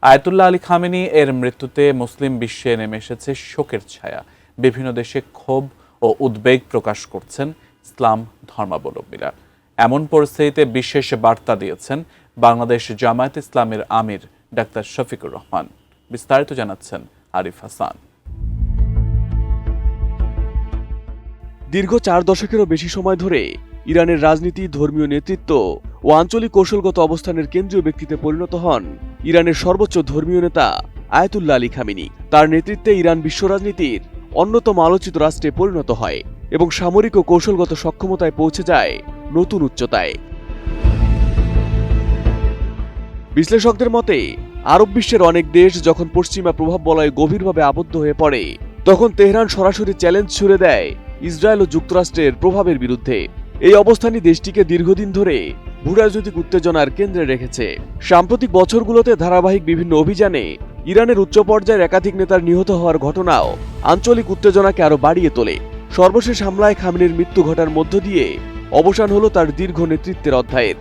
Ayatollah Ali Khamenei এর মৃত্যুতে মুসলিম বিশ্বে নেমে এসেছে শোকের ছায়া। বিভিন্ন দেশে ক্ষোভ ও উদ্বেগ প্রকাশ করছেন ইসলাম ধর্মাবলম্বীরা। এমন পরিস্থিতিতে বিশেষ বার্তা দিয়েছেন বাংলাদেশ জামায়াতে ইসলামের আমির ডাক্তার শফিকুর রহমান। বিস্তারিত জানাচ্ছেন আরিফ হাসান। দীর্ঘ 4 দশকেরও বেশি সময় ধরে ইরানের রাজনীতি, ধর্মীয় নেতৃত্ব ও আঞ্চলিক কৌশলগত অবস্থানের কেন্দ্রীয় ব্যক্তিতে পরিণত হন ইরানের সর্বোচ্চ ধর্মীয় নেতা আয়াতুল্লাহ আলী খামেনি। তার নেতৃত্বে ইরান বিশ্ব রাজনীতির অন্যতম আলোচিত রাষ্ট্রে পরিণত হয় এবং সামরিক ও কৌশলগত সক্ষমতায় পৌঁছে যায় নতুন উচ্চতায়। বিশ্লেষকদের মতে, আরব বিশ্বের অনেক দেশ যখন পশ্চিমা প্রভাব বলয়ে গভীরভাবে আবদ্ধ হয়ে পড়ে, তখন তেহরান সরাসরি চ্যালেঞ্জ ছুড়ে দেয় ইসরায়েল ও যুক্তরাষ্ট্রের প্রভাবের বিরুদ্ধে। এই অবস্থানই দেশটিকে দীর্ঘদিন ধরে ভূরাজনৈতিক উত্তেজনার কেন্দ্রে রেখেছে। সাম্প্রতিক বছরগুলোতে ধারাবাহিক বিভিন্ন অভিযানে ইরানের উচ্চ পর্যায়ের একাধিক নেতার নিহত হওয়ার ঘটনাও আঞ্চলিক উত্তেজনাকে আরো বাড়িয়ে তোলে। সর্বশেষ হামলায় খামেনির মৃত্যু ঘটার মধ্য দিয়ে অবসান হলো তার দীর্ঘ নেতৃত্বের অধ্যায়ের।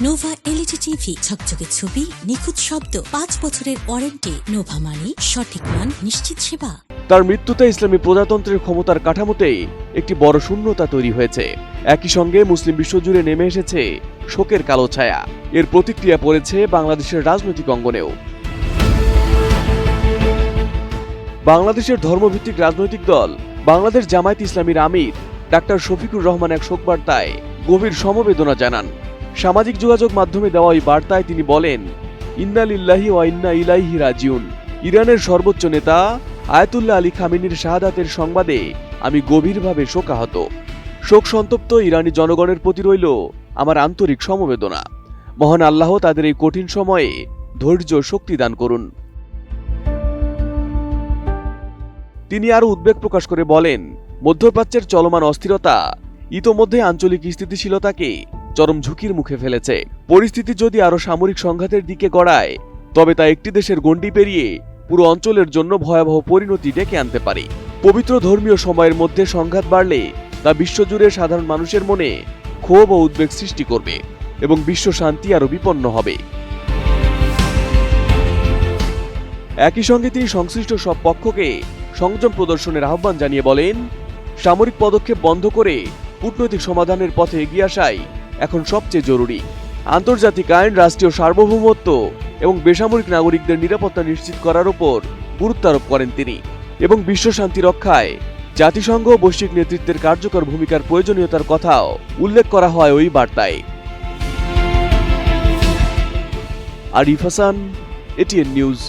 নোভা এলইডি টিভি, ঝকঝকে ছবি, নিখুঁত শব্দ, 5 বছরের ওয়ারেন্টি। নোভা মানে সঠিক মান, নিশ্চিত সেবা। তার মৃত্যুতে ইসলামী প্রজাতন্ত্রের ক্ষমতার কাঠামোতেই একটি বড় শূন্যতা তৈরি হয়েছে। একই সঙ্গে মুসলিম বিশ্বজুড়ে নেমে এসেছে শোকের কালো ছায়া। এর প্রতিক্রিয়া পড়েছে বাংলাদেশের রাজনৈতিক অঙ্গনেও। বাংলাদেশের ধর্মভিত্তিক রাজনৈতিক দল বাংলাদেশ জামায়াতে ইসলামীর আমির ডাক্তার শফিকুর রহমান এক শোকবার্তায় গভীর সমবেদনা জানান। সামাজিক যোগাযোগ মাধ্যমে দেওয়া এই বার্তায় তিনি বলেন, ইন্না লিল্লাহি ওয়া ইন্না ইলাইহি রাজিউন। ইরানের সর্বোচ্চ নেতা আয়াতুল্লাহ আলী খামেনির শাহাদাতের সংবাদে আমি গভীরভাবে শোকাহত। শোক সন্তপ্ত ইরানি জনগণের প্রতি রইল আমার আন্তরিক সমবেদনা। মহান আল্লাহ তাদের এই কঠিন সময়ে ধৈর্য শক্তি দান করুন। তিনি আরো উদ্বেগ প্রকাশ করে বলেন, মধ্যপ্রাচ্যের চলমান অস্থিরতা ইতোমধ্যে আঞ্চলিক স্থিতিশীলতাকে চরম ঝুঁকির মুখে ফেলেছে। পরিস্থিতি যদি আরো সামরিক সংঘাতের দিকে গড়ায়, তবে তা একটি দেশের গণ্ডি পেরিয়ে পুরো অঞ্চলের জন্য ভয়াবহ পরিণতি ডেকে আনতে পারে। পবিত্র ধর্মীয় সময়ের মধ্যে সংঘাত বাড়লে তা বিশ্বজুড়ে সাধারণ মানুষের মনে ক্ষোভ ও উদ্বেগ সৃষ্টি করবে এবং বিশ্ব শান্তি আরো বিপন্ন হবে। একই সঙ্গে তিনি সংশ্লিষ্ট সব পক্ষকে সংযম প্রদর্শনের আহ্বান জানিয়ে বলেন, সামরিক পদক্ষেপ বন্ধ করে কূটনৈতিক সমাধানের পথে এগিয়ে আসাই এখন সবচেয়ে জরুরি। আন্তর্জাতিক আইন, রাষ্ট্রীয় সার্বভৌমত্ব এবং বেসামরিক নাগরিকদের নিরাপত্তা নিশ্চিত করার উপর গুরুত্ব আরোপ করেন তিনি এবং বিশ্ব শান্তি রক্ষায় জাতিসংঘ ও বৈশ্বিক নেতৃত্বের কার্যকর ভূমিকার প্রয়োজনীয়তার কথাও উল্লেখ করা হয় ওই বার্তায়। Arif Hasan, ATN news.